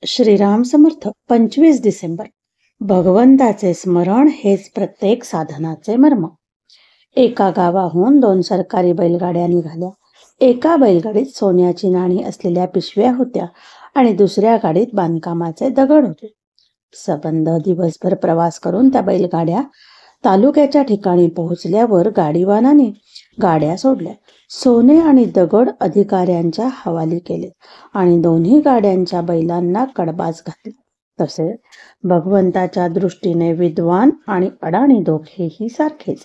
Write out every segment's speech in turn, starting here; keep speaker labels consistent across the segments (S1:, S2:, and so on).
S1: श्रीराम समर्थ. 25 डिसेंबर. भगवंताचे स्मरण हेच प्रत्येक साधनाचे मर्म. एका गावाहून 2 सरकारी बैलगाड्या निघाल्या. एका बैलगाडीत सोन्याची नाणी असलेल्या पिशव्या होत्या आणि दुसऱ्या गाडीत बांधकामाचे दगड होते. सबंध दिवसभर प्रवास करून त्या बैलगाड्या तालुक्याच्या ठिकाणी पोहोचल्यावर गाडीवानाने गाड्या सोडल्या. सोने आणि दगड अधिकाऱ्यांच्या हवाली केले आणि दोन्ही गाड्यांच्या बैलांना कडबाज घातले. तसे भगवंताच्या दृष्टीने विद्वान आणि अडाणी दोघेही सारखेच.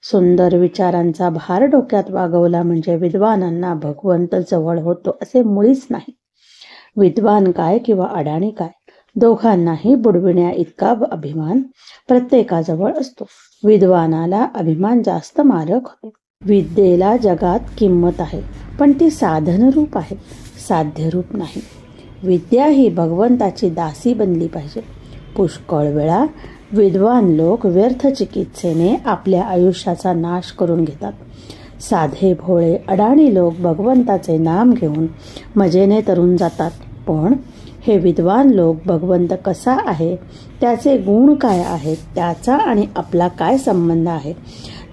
S1: सुंदर विचारांचा भार डोक्यात वागवला म्हणजे विद्वानांना भगवंत जवळ होतो असे मुळीच नाही. विद्वान काय किंवा अडाणी काय, दोघांनाही बुडविण्या इतका अभिमान प्रत्येकाजवळ असतो. विद्वानाला अभिमान जास्त मारक होतो. विद्येला जगात किंमत आहे, पण ती साधनरूप आहे, साध्यरूप नाही. विद्या ही भगवंताची दासी बनली पाहिजे. पुष्कळ वेळा विद्वान लोक व्यर्थ चिकित्सेने आपल्या आयुष्याचा नाश करून घेतात. साधे भोळे अडाणी लोक भगवंताचे नाम घेऊन मजेने तरून जातात. पण हे विद्वान लोक भगवंत कसा आहे, त्याचे गुण काय आहेत, त्याचा आणि आपला काय संबंध आहे,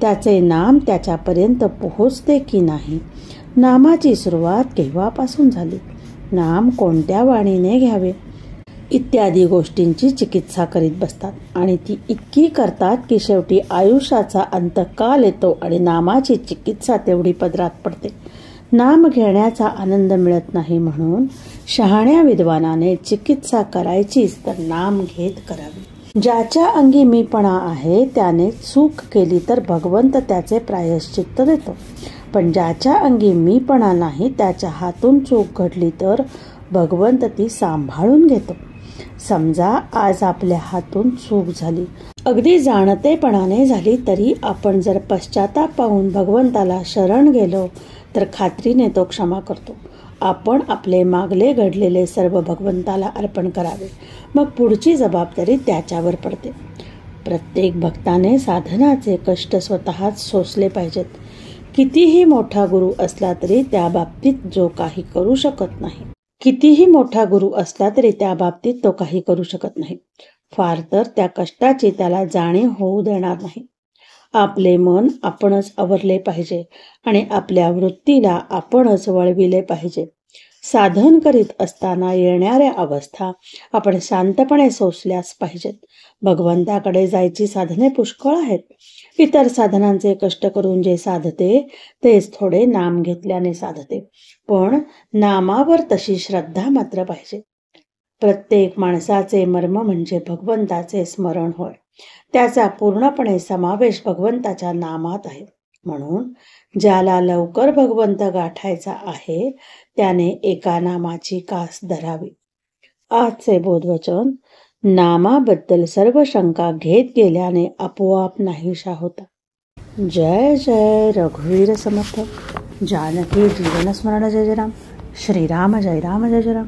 S1: त्याचे नाम त्याच्यापर्यंत पोहोचते की नाही, नामाची सुरुवात केव्हापासून झाली, नाम कोणत्या वाणीने घ्यावे इत्यादी गोष्टींची चिकित्सा करीत बसतात आणि ती इतकी करतात की शेवटी आयुष्याचा अंतकाल येतो आणि नामाची चिकित्सा तेवढी पदरात पडते. नाम घेण्याचा आनंद मिळत नाही म्हणून शहाण्या विद्वानाने चिकित्सा करायचीच तर नाम घेत करावी. ज्याच्या अंगी मीपणा आहे त्याने चूक केली तर भगवंत त्याचे प्रायश्चित्त देतो, पण ज्याच्या अंगी मीपणा नाही त्याच्या हातून चूक घडली तर भगवंत ती सांभाळून घेतो. समजा आज आपल्या हातून चूक झाली, अगदी जाणतेपणाने झाली, तरी आपण जर पश्चाताप पाहून भगवंताला शरण गेलो तर खात्रीने तो क्षमा करतो. आपण आपले मागले घडलेले सर्व भगवंताला अर्पण करावे, मग पुढची जबाबदारी त्याच्यावर पडते. प्रत्येक भक्ताने साधनाचे कष्ट स्वतःच सोसले पाहिजेत. कितीही मोठा गुरु असला तरी त्या बाबतीत जो काही करू शकत नाही. कितीही मोठा गुरु असला तरी त्या बाबतीत तो काही करू शकत नाही. फार तर त्या कष्टाची त्याला जाणीव होऊ देणार नाही. आपले मन आपणच आवरले पाहिजे आणि आपल्या वृत्तीला आपणच वळविले पाहिजे. साधन करीत असताना येणाऱ्या अवस्था आपण शांतपणे सोसल्यास पाहिजेत. भगवंताकडे जायची साधने पुष्कळ आहेत. इतर साधनांचे कष्ट करून जे साधते तेच थोडे नाम घेतल्याने साधते, पण नामावर तशी श्रद्धा मात्र पाहिजे. प्रत्येक माणसाचे मर्म म्हणजे भगवंताचे स्मरण होय. त्याचा पूर्णपणे समावेश भगवंताच्या नामात आहे. म्हणून ज्याला लवकर भगवंत गाठायचा आहे त्याने एका नामाची कास धरावी. आजचे बोधवचन: नामाबद्दल सर्व शंका घेत गेल्याने आपोआप नाहीशा होता. जय जय रघुवीर समर्थ. जानकी जीवन स्मरण. जय जय राम. श्रीराम जय राम. जय जय राम.